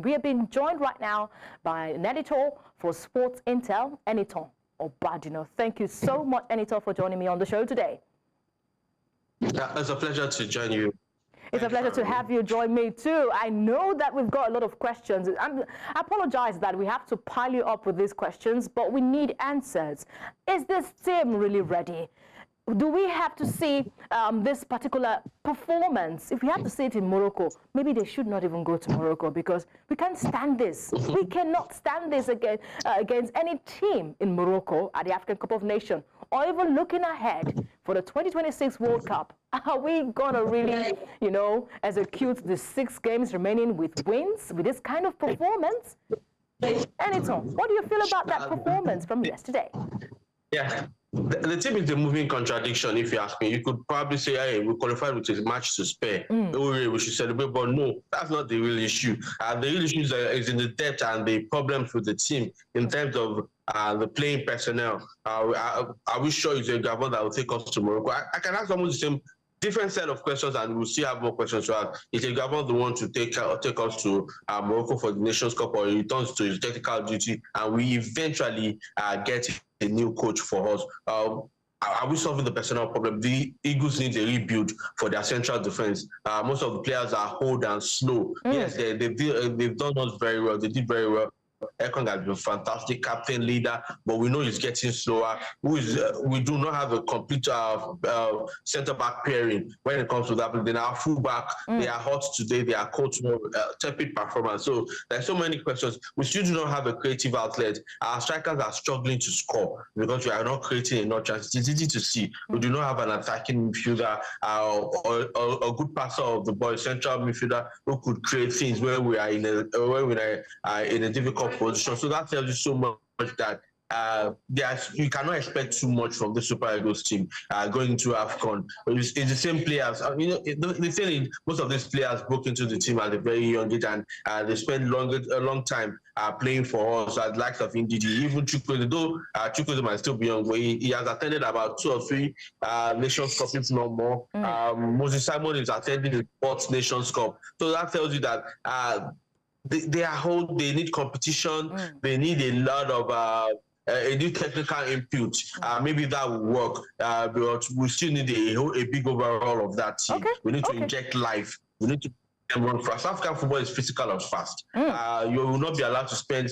We have been joined right now by an editor for Sports Intel, Enitan Obadina. Thank you so much, Enitan, for joining me on the show today. It's a pleasure to join you. It's a pleasure to have you join me too. I know that we've got a lot of questions. I apologize that we have to pile you up with these questions, but we need answers. Is this team really ready? Do we have to see this particular performance? If we have to see it in Morocco, maybe they should not even go to Morocco, because we can't stand this. We cannot stand this against any team in Morocco at the African Cup of Nations, or even looking ahead for the 2026 World Cup. Are we going to really, execute the 6 games remaining with wins, with this kind of performance? Enitan, what do you feel about that performance from yesterday? Yeah. The team is a moving contradiction, if you ask me. You could probably say, hey, we qualified with a match to spare. We should celebrate, but no, that's not the real issue. The real issue is in the depth and the problems with the team in terms of the playing personnel. Are we sure it's a Gabon that will take us to Morocco? I can ask almost the same different set of questions, and we'll still have more questions to ask. Is a Gabon the one to take us to Morocco for the Nations Cup, or he returns to his technical duty and we eventually get a new coach for us? Are we solving the personnel problem? The Eagles need a rebuild for their central defense. Most of the players are old and slow. Yes, they've done us very well. They did very well. AFCON has been fantastic, captain, leader, but we know he's getting slower. We do not have a complete centre-back pairing when it comes to that. But then our fullback, they are hot today, they are cold tomorrow, tepid performance. So there's so many questions. We still do not have a creative outlet. Our strikers are struggling to score because we are not creating enough chances. It's easy to see. We do not have an attacking midfielder or a good passer of the ball, central midfielder who could create things where we are in a difficult position. So that tells you so much that you cannot expect too much from the Super Eagles team going into AFCON. It's the same players. The thing is, most of these players broke into the team at a very young age, and they spent a long time playing for us, at the likes of Ndidi. Even Chukwueze, though Chukwueze might still be young, but he has attended about 2 or 3 Nations Cup, if not more. Moses Simon is attending the 4th Nations Cup. So that tells you that they are old, they need competition, they need a lot of a new technical input. Maybe that will work, but we still need a big overhaul of that team. Okay. We need to inject life. We need to run fast. African football is physical and fast. You will not be allowed to spend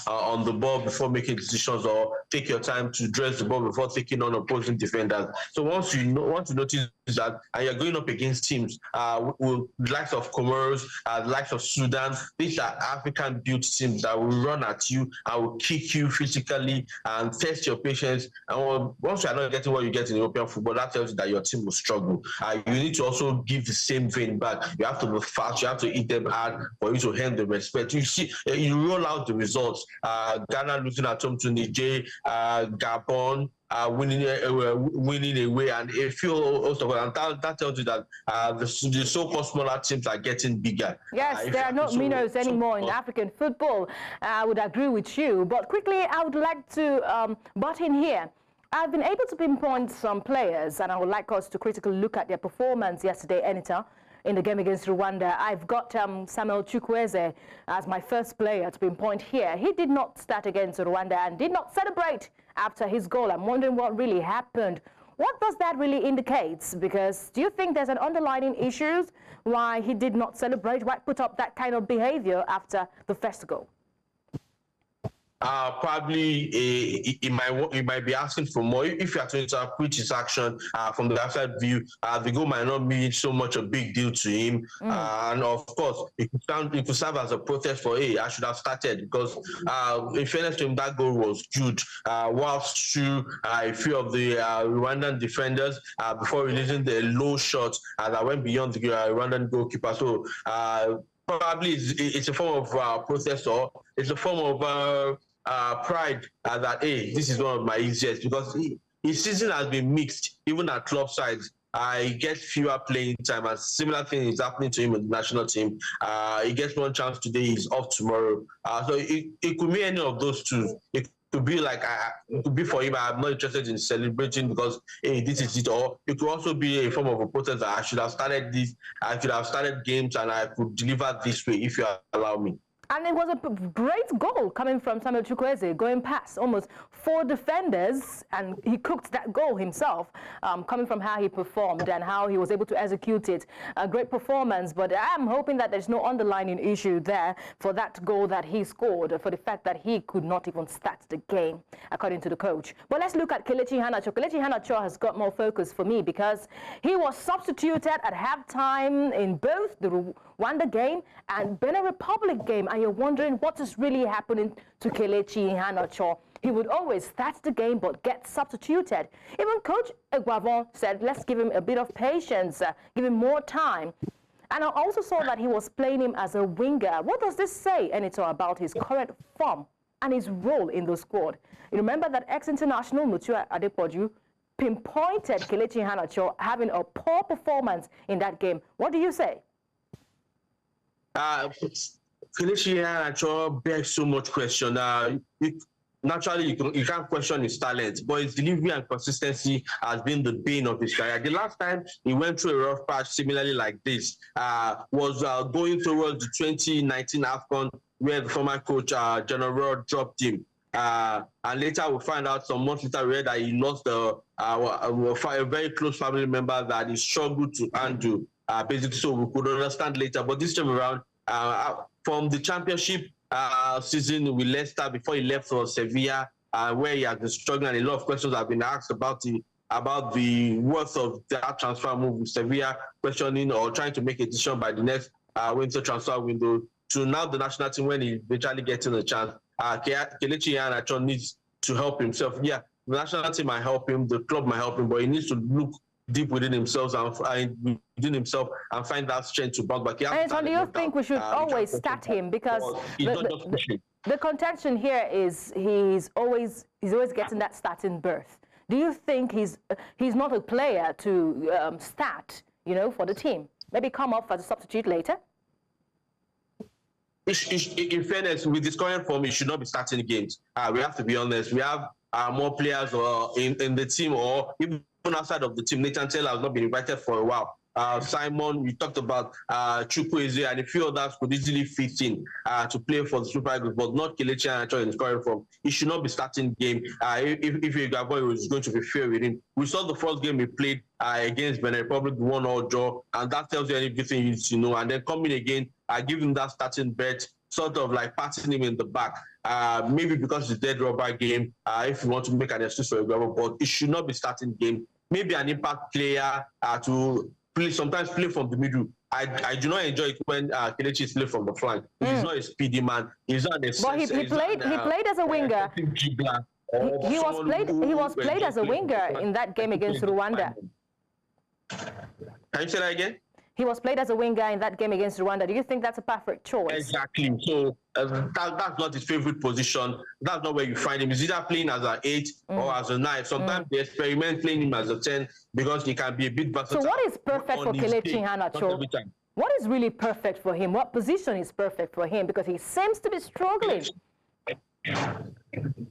on the ball before making decisions, or take your time to dress the ball before taking on opposing defenders. So once you notice that, and you're going up against teams with the likes of Comoros, the likes of Sudan, these are African-built teams that will run at you and will kick you physically and test your patience. And once you are not getting what you get in European football, that tells you that your team will struggle. You need to also give the same vein back. You have to be fast. You have to eat them hard for you to earn the respect. You see, you roll out the results. Ghana losing at home to Niger, Gabon winning away, and a few also, and that tells you that the so-called smaller teams are getting bigger. Yes, there are not minnows anymore in African football. I would agree with you. But quickly, I would like to butt in here. I've been able to pinpoint some players, and I would like us to critically look at their performance yesterday, Enitan, in the game against Rwanda. I've got Samuel Chukwueze as my first player to pinpoint here. He did not start against Rwanda and did not celebrate after his goal. I'm wondering what really happened. What does that really indicate? Because do you think there's an underlying issue why he did not celebrate, why put up that kind of behavior after the first goal? Probably he might be asking for more. If you are to interpret his action from the outside view, the goal might not be so much a big deal to him. And of course, it could serve as a protest for, hey, I should have started, because in fairness to him, that goal was huge. Whilst through a few of the Rwandan defenders before releasing the low shot that went beyond the Rwandan goalkeeper. So probably it's a form of protest, or it's a form of pride that, hey, this is one of my easiest, because his season has been mixed, even at club sides. He gets fewer playing time, and similar thing is happening to him in the national team. He gets one chance today, he's off tomorrow. So it could be any of those two. It to be like, to be for him, I'm not interested in celebrating because, hey, this is it. Or it could also be a form of a protest that I should have started this, I should have started games and I could deliver this way if you allow me. And it was a great goal coming from Samuel Chukwueze, going past almost 4 defenders, and he cooked that goal himself, coming from how he performed and how he was able to execute it. A great performance, but I'm hoping that there's no underlying issue there for that goal that he scored, for the fact that he could not even start the game, according to the coach. But let's look at Kelechi Iheanacho. Kelechi Iheanacho has got more focus for me because he was substituted at halftime in both the Rwanda game and Benin Republic game. And you're wondering what is really happening to Kelechi Iheanacho. He would always start the game but get substituted. Even Coach Eguavon said, let's give him a bit of patience, give him more time. And I also saw that he was playing him as a winger. What does this say, Enitan, about his current form and his role in the squad? You remember that ex-international Mutua Adepoju pinpointed Kelechi Iheanacho having a poor performance in that game. What do you say? Kelechi Iheanacho begs so much question. Naturally, you can't question his talent, but his delivery and consistency has been the bane of his career. The last time he went through a rough patch similarly like this was going towards the 2019 AFCON, where the former coach, General, dropped him. And later we find out some months later we read that he lost a very close family member that he struggled to undo, basically, so we could understand later. But this time around, from the championship season with Leicester before he left for Sevilla, where he has been struggling, and a lot of questions have been asked about the worth of that transfer move with Sevilla, questioning or trying to make a decision by the next winter transfer window, to now the national team when he eventually gets in a chance. Kelechi Iheanacho needs to help himself. Yeah, the national team might help him, the club might help him, but he needs to look deep within himself and find that strength to bounce back. And so do you think we should always start him? Because the contention here is he's always getting that starting berth. Do you think he's not a player to start, for the team? Maybe come off as a substitute later? In fairness, with this current form, he should not be starting games. We have to be honest. We have more players in the team, or even outside of the team. Nathan Taylor has not been invited for a while. Simon, we talked about Chukwueze, and a few others could easily fit in to play for the Super Eagles, but not Kelechi Iheanacho in his current form. He should not be starting game. If Eguavon was going to be fair with him, we saw the first game he played against Benin Republic, 1-1 draw, and that tells you everything you need to know. And then coming again, give him that starting bet, sort of like patting him in the back. Maybe because it's a dead rubber game, if you want to make an excuse for Eguavon, but it should not be starting game. Maybe an impact player to sometimes play from the middle. I do not enjoy it when Kelechi is playing from the flank. He's not a speedy man. He's not a. But he played as a winger. He was played as a winger in that game against Rwanda. Can you say that again? He was played as a winger in that game against Rwanda. Do you think that's a perfect choice? Exactly. So that's not his favorite position. That's not where you find him. He's either playing as an 8 or as a 9. Sometimes they experiment playing him as a 10 because he can be a bit versatile. So what is perfect for Kelechi Iheanacho? What is really perfect for him? What position is perfect for him? Because he seems to be struggling.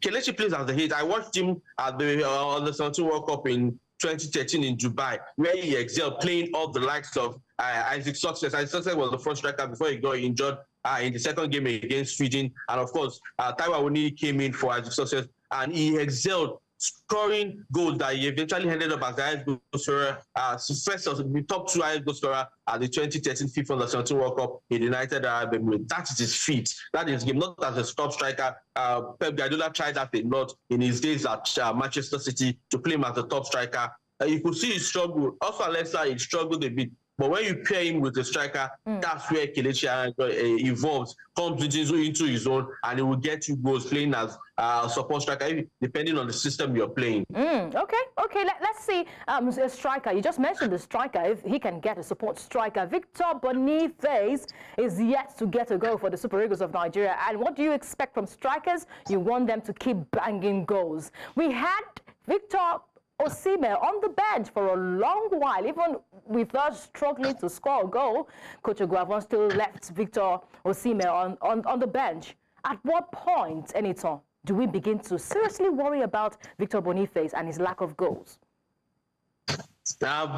Kelechi plays as the 8. I watched him at the Under-17 World Cup in 2013 in Dubai, where he excelled, playing all the likes of Isaac Success. Isaac Success was the first striker before he got injured in the second game against Sweden. And of course, Taiwo Awoniyi came in for Isaac Success, and he excelled, scoring goals that he eventually ended up as the highest goal scorer, first of the top 2 highest goal scorer at the 2013 FIFA Under-17 World Cup in the United Arab Emirates. That is his feat. That is his game, not as a top striker. Pep Guardiola tried that a lot in his days at Manchester City to play him as a top striker. You could see his struggle. Also at Leicester, he struggled a bit. But when you pair him with a striker, that's where Kelechi Iheanacho evolves, comes into his own, and he will get you goals playing as a support striker, depending on the system you're playing. Okay. Let's see a striker. You just mentioned the striker. If he can get a support striker, Victor Boniface is yet to get a goal for the Super Eagles of Nigeria. And what do you expect from strikers? You want them to keep banging goals. We had Victor Osimhen on the bench for a long while, even with us struggling to score a goal. Coach Eguavon still left Victor Osimhen on the bench. At what point, Enitan, do we begin to seriously worry about Victor Boniface and his lack of goals?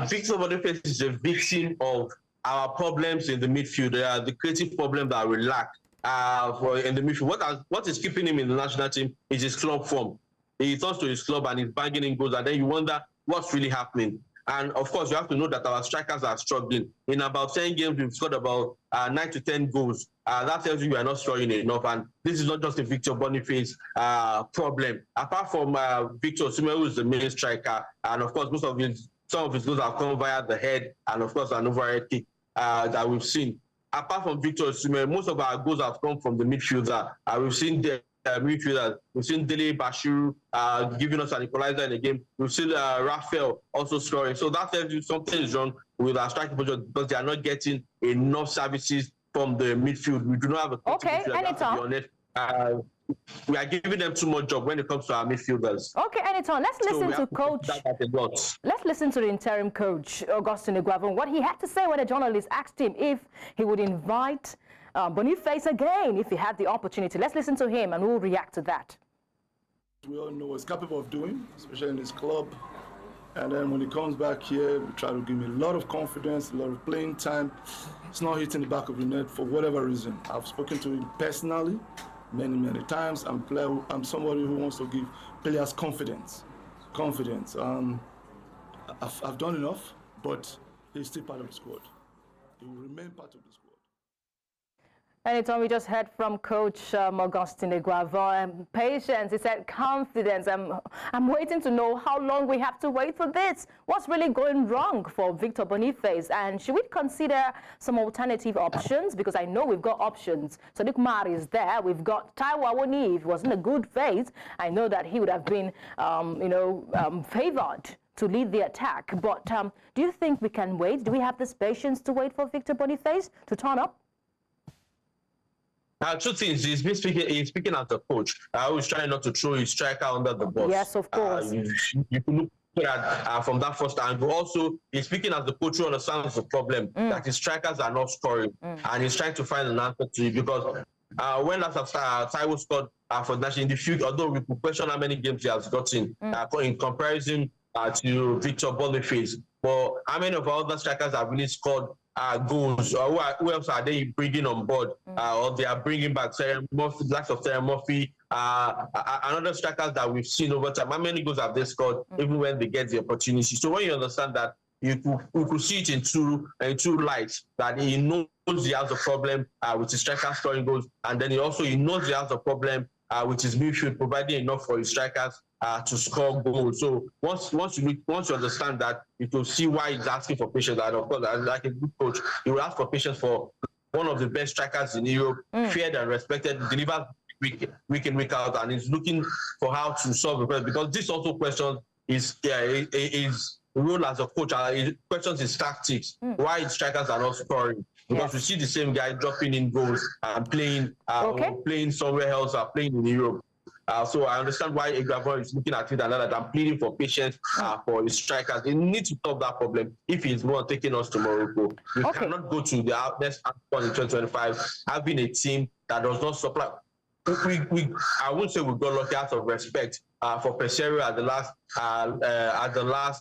Victor Boniface is a victim of our problems in the midfield. The creative problem that we lack in the midfield. What is keeping him in the national team is his club form. He turns to his club and he's banging in goals, and then you wonder what's really happening. And of course, you have to know that our strikers are struggling. In about 10 games, we've scored about 9 to 10 goals. That tells you we are not scoring enough. And this is not just a Victor Boniface problem. Apart from Victor Osimhen, who is the main striker, and of course, some of his goals have come via the head, and of course, an overhead kick that we've seen. Apart from Victor Osimhen, most of our goals have come from the midfielder. We've seen the midfielders. We've seen Dele Bashiru giving us an equalizer in the game. We've seen Raphael also scoring. So that tells you something is wrong with our striking position because they are not getting enough services from the midfield. We do not have a Enitan. We are giving them too much job when it comes to our midfielders. Okay, Enitan, let's listen to Coach. Let's listen to the interim coach, Augustine Iguavon, what he had to say when a journalist asked him if he would invite Boniface again if he had the opportunity. Let's listen to him and we'll react to that. We all know what he's capable of doing, especially in his club. And then when he comes back here, we try to give him a lot of confidence, a lot of playing time. It's not hitting the back of the net for whatever reason. I've spoken to him personally many times. I'm somebody who wants to give players confidence. I've done enough, but he's still part of the squad. He will remain part of the squad. Anytime we just heard from Coach Augustine Iguavon, patience, he said confidence. I'm waiting to know how long we have to wait for this. What's really going wrong for Victor Boniface? And should we consider some alternative options? Because I know we've got options. Sadiq Mari is there. We've got Taiwo Awoniyi. If he was in a good phase, I know that he would have been, favored to lead the attack. But do you think we can wait? Do we have this patience to wait for Victor Boniface to turn up? Two things. He's speaking as a coach. I was trying not to throw his striker under the bus. Yes, of course. You can look at from that first angle. Also, he's speaking as the coach who understands the problem that his strikers are not scoring, and he's trying to find an answer to it. Because when Taiwo scored for the national, in the future, although we could question how many games he has gotten in comparison to Victor Boniface, but how many of our other strikers have really scored goals, or who else are they bringing on board, or they are bringing back likes of Terry Murphy, another strikers that we've seen over time. How many goals have they scored even when they get the opportunity? So when you understand that, we could see it in two lights, that he knows he has a problem with his striker scoring goals, and then he knows he has a problem with his midfield providing enough for his strikers to score goals. So once you understand that, you will see why he's asking for patience. And of course, like a good coach, he will ask for patience for one of the best strikers in Europe, feared and respected, delivers week in, week out, and is looking for how to solve the problem. Because this also questions his role as a coach, questions his tactics, why his strikers are not scoring. Because we see the same guy dropping in goals and playing somewhere else or playing in Europe. So I understand why Iguavon is looking at it and that I'm pleading for patience for his strikers. They need to solve that problem if he's more taking us to Morocco. We cannot go to the next AFCON in 2025 having a team that does not supply. I wouldn't say we got lucky out of respect for Pesero at the last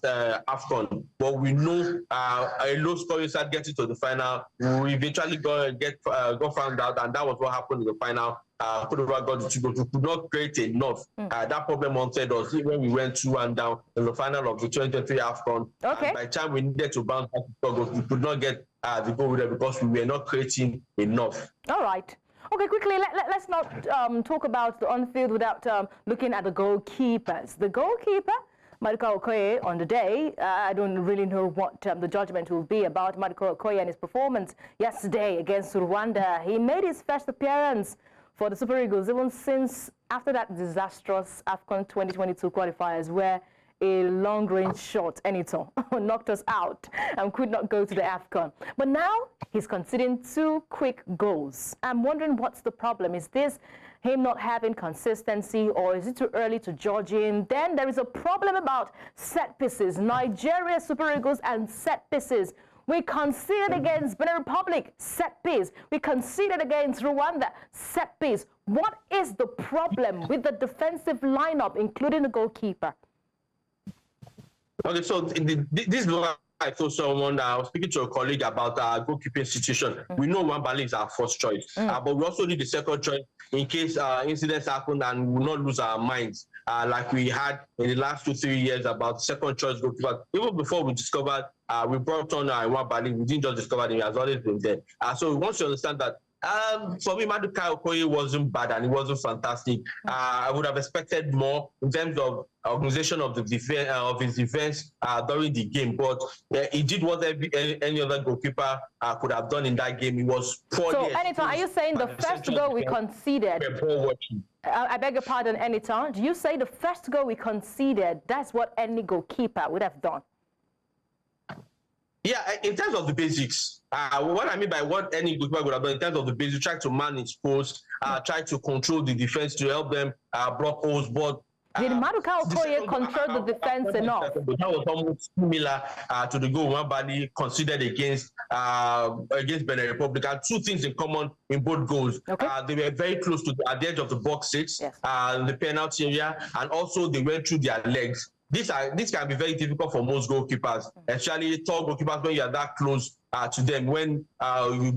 AFCON, but we know a low scoring side getting to the final. We eventually got found out, and that was what happened in the final. Could have got the 2 goals. We could not create enough. That problem haunted us when we went 2-1 down in the final of the 2023 AFCON. And by the time we needed to bounce back to 4 goals, we could not get the goal with it because we were not creating enough. All right. Okay, quickly, let's not talk about the on-field without looking at the goalkeepers. The goalkeeper, Maduka Okoye, on the day, I don't really know what the judgment will be about Maduka Okoye and his performance yesterday against Rwanda. He made his first appearance for the Super Eagles, even since after that disastrous AFCON 2022 qualifiers where a long-range shot, Enitan, knocked us out and could not go to the AFCON. But now he's conceding 2 quick goals. I'm wondering what's the problem. Is this him not having consistency, or is it too early to judge him? Then there is a problem about set pieces. Nigeria Super Eagles and set pieces. We conceded against Benin Republic, set piece. We conceded against Rwanda, set piece. What is the problem with the defensive lineup, including the goalkeeper? Okay, so this is what I told someone. I was speaking to a colleague about our goalkeeping situation. We know Nwabali is our first choice, but we also need the second choice in case incidents happen and we will not lose our minds like we had in the last 2-3 years about second choice goalkeeper. Even before we discovered, we brought on Nwabali, we didn't just discover him, he has always been there. So once you understand that, for me, Maduka Okoye wasn't bad and it wasn't fantastic. I would have expected more in terms of organization of the defense of his defense during the game, but he did what any other goalkeeper could have done in that game. He was poor. So, Enitan, are you saying the first goal we conceded? I beg your pardon, Enitan. Do you say the first goal we conceded? That's what any goalkeeper would have done? Yeah, in terms of the basics, what I mean by what any goalkeeper would have done in terms of the basics, try to manage posts, try to control the defense to help them block holes. But did Maduka Okoye control the defense enough? That was almost similar to the goal Nwabali considered against Benin Republic. And two things in common in both goals. Okay. They were very close to at the edge of the box 6, yes. The penalty area, and also they went through their legs. This can be very difficult for most goalkeepers, especially tall goalkeepers when you are that close to them. When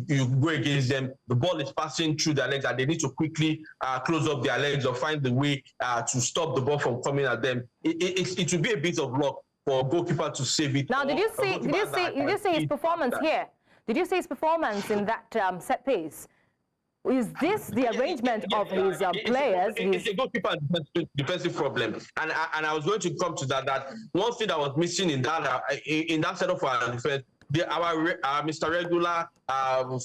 you go against them, the ball is passing through their legs and they need to quickly close up their legs or find the way to stop the ball from coming at them. It will be a bit of luck for a goalkeeper to save it. Now, did you see his performance here? Did you see his performance in that set piece? Is this the arrangement of his players? It's a goalkeeper defensive problem, and I was going to come to that. That one thing that was missing in that setup for our defense, our Mr. Regular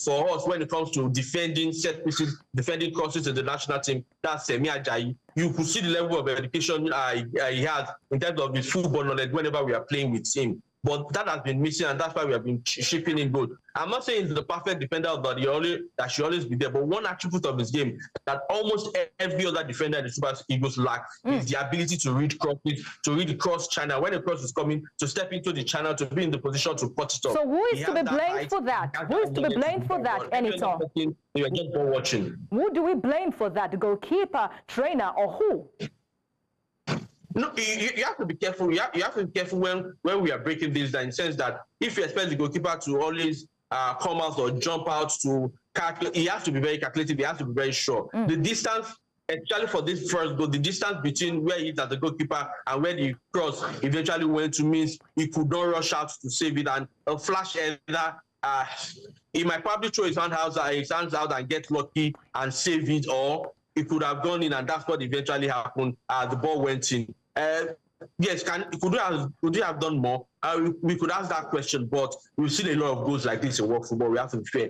for us when it comes to defending set pieces, defending crosses in the national team. That's Semi Ajayi. You could see the level of education he has in terms of his football knowledge whenever we are playing with him. But that has been missing, and that's why we have been shipping in good. I'm not saying he's the perfect defender, but that should always be there. But one attribute of his game that almost every other defender in the Super Eagles lack is the ability to read crosses, to read the cross channel. When the cross is coming, to step into the channel, to be in the position to cut it off. So who is to be blamed for that? Who is to be blamed for that, Enitan? You're just watching. Who do we blame for that? The goalkeeper, trainer, or who? No, you have to be careful. You have to be careful when we are breaking this down, in the sense that if you expect the goalkeeper to always come out or jump out to calculate, he has to be very calculative. He has to be very sure. The distance, especially for this first goal, the distance between where he is as the goalkeeper and where the cross eventually went to means he could not rush out to save it, and a flash either. He might probably throw his hands out and get lucky and save it, or he could have gone in, and that's what eventually happened. The ball went in. Yes, could you have done more? We could ask that question, but we've seen a lot of goals like this in world football. We have to be fair.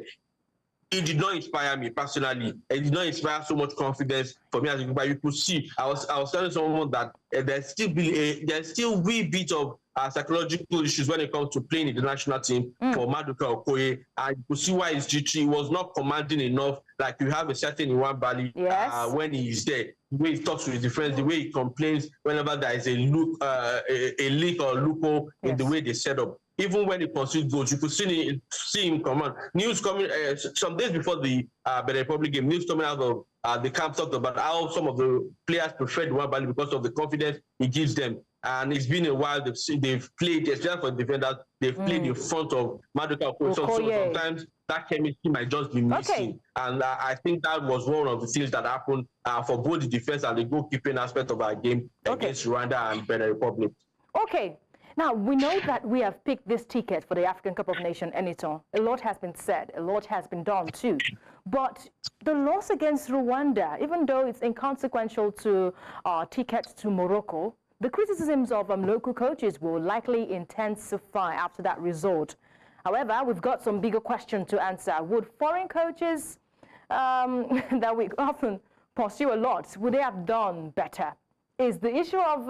It did not inspire me personally. It did not inspire so much confidence for me as a goalkeeper. You could see, I was telling someone that there's still wee bit of psychological issues when it comes to playing in the national team for Maduka Okoye, and you could see why his G3 was not commanding enough. Like you have a certain Nwabali when he is there, the way he talks to his defense, the way he complains whenever there is a leak or loophole in the way they set up. Even when he concedes goals, you could see him command. News coming some days before the Benin Republic game, news coming out of the camp talked about how some of the players preferred Nwabali because of the confidence he gives them. And it's been a while they've played, especially for the defenders, they've played in front of Maduka Okoye. So sometimes that chemistry might just be missing. Okay. And I think that was one of the things that happened for both the defense and the goalkeeping aspect of our game against Rwanda and Benin Republic. Okay. Now, we know that we have picked this ticket for the African Cup of Nations, Enitan. A lot has been said. A lot has been done, too. But the loss against Rwanda, even though it's inconsequential to our ticket to Morocco, the criticisms of local coaches will likely intensify after that result. However, we've got some bigger questions to answer. Would foreign coaches that we often pursue a lot, would they have done better? Is the issue of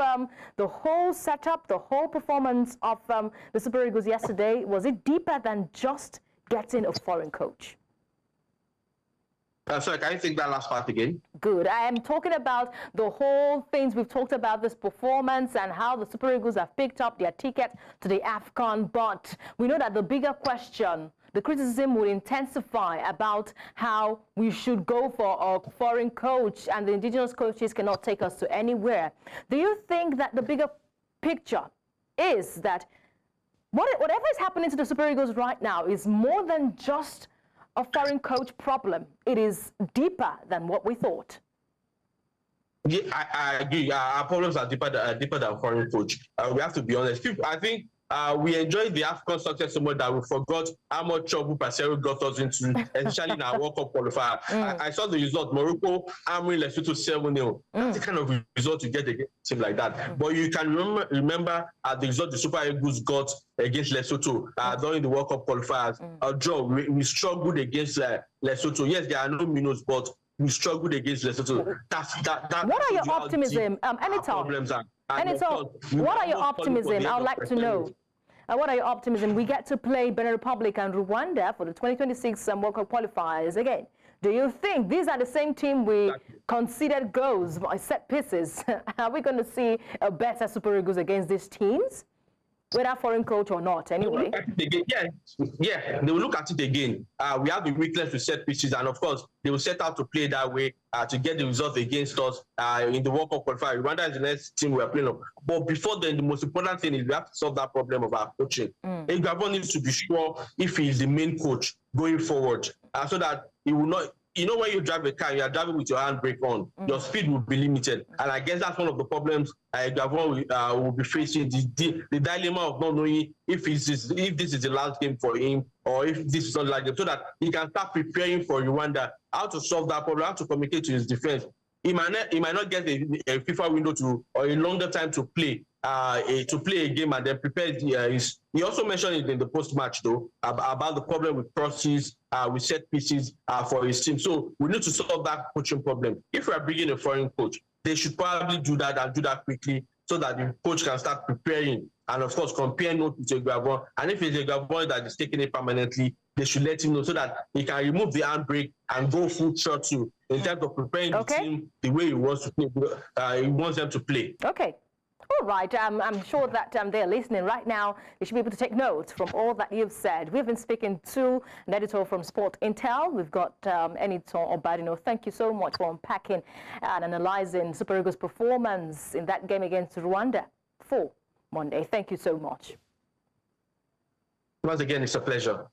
the whole setup, the whole performance of the Super Eagles yesterday, was it deeper than just getting a foreign coach? Sorry, can you take that last part again? Good. I am talking about the whole things we've talked about, this performance and how the Super Eagles have picked up their ticket to the AFCON. But we know that the bigger question, the criticism will intensify about how we should go for a foreign coach and the indigenous coaches cannot take us to anywhere. Do you think that the bigger picture is that whatever is happening to the Super Eagles right now is more than just a foreign coach problem? It is deeper than what we thought. Yeah, I agree. Our problems are deeper than foreign coach. We have to be honest. I think we enjoyed the AFCON success so much that we forgot how much trouble Pasero got us into, especially in our World Cup qualifier. I saw the result, Morocco hammering Lesotho 7-0. That's the kind of result you get against a team like that. But you can remember the result the Super Eagles got against Lesotho during the World Cup qualifiers. A draw. We struggled against Lesotho. Yes, there are no minnows, but we struggled against Lesotho. What are your optimism, Enitan? Enitan, what are your optimism? I'd like to know. What are your optimism? We get to play Benin Republic and Rwanda for the 2026 World Cup qualifiers again. Do you think these are the same team we conceded goals by set pieces? Are we going to see a better Super Eagles against these teams? Whether foreign coach or not, anyway. Yeah, they will look at it again. We have the weakness with set pieces, and of course, they will set out to play that way to get the result against us in the World Cup qualifier. Rwanda is the next team we are playing on. But before then, the most important thing is we have to solve that problem of our coaching. Igabon needs to be sure if he is the main coach going forward, so that he will not. You know, when you drive a car, you are driving with your handbrake on. Your speed will be limited, and I guess that's one of the problems Gabon will be facing: the dilemma of not knowing if this is the last game for him or if this is not the last game, so that he can start preparing for Rwanda. How to solve that problem? How to communicate to his defense? He might not get a FIFA window or a longer time to play a game and then prepare his. He also mentioned it in the post-match though about the problem with crosses, with set pieces for his team. So we need to solve that coaching problem. If we are bringing a foreign coach, they should probably do that and do that quickly so that the coach can start preparing and of course compare notes with a Gabon. And if it's a Gabon that is taking it permanently, they should let him know so that he can remove the handbrake and go full throttle in terms of preparing the team the way he wants to play. He wants them to play. Okay. All right. I'm sure that they're listening right now. They should be able to take notes from all that you've said. We've been speaking to an editor from Sport Intel. We've got Enitan Obadina. Thank you so much for unpacking and analyzing Super Eagles' performance in that game against Rwanda for Monday. Thank you so much. Once again, it's a pleasure.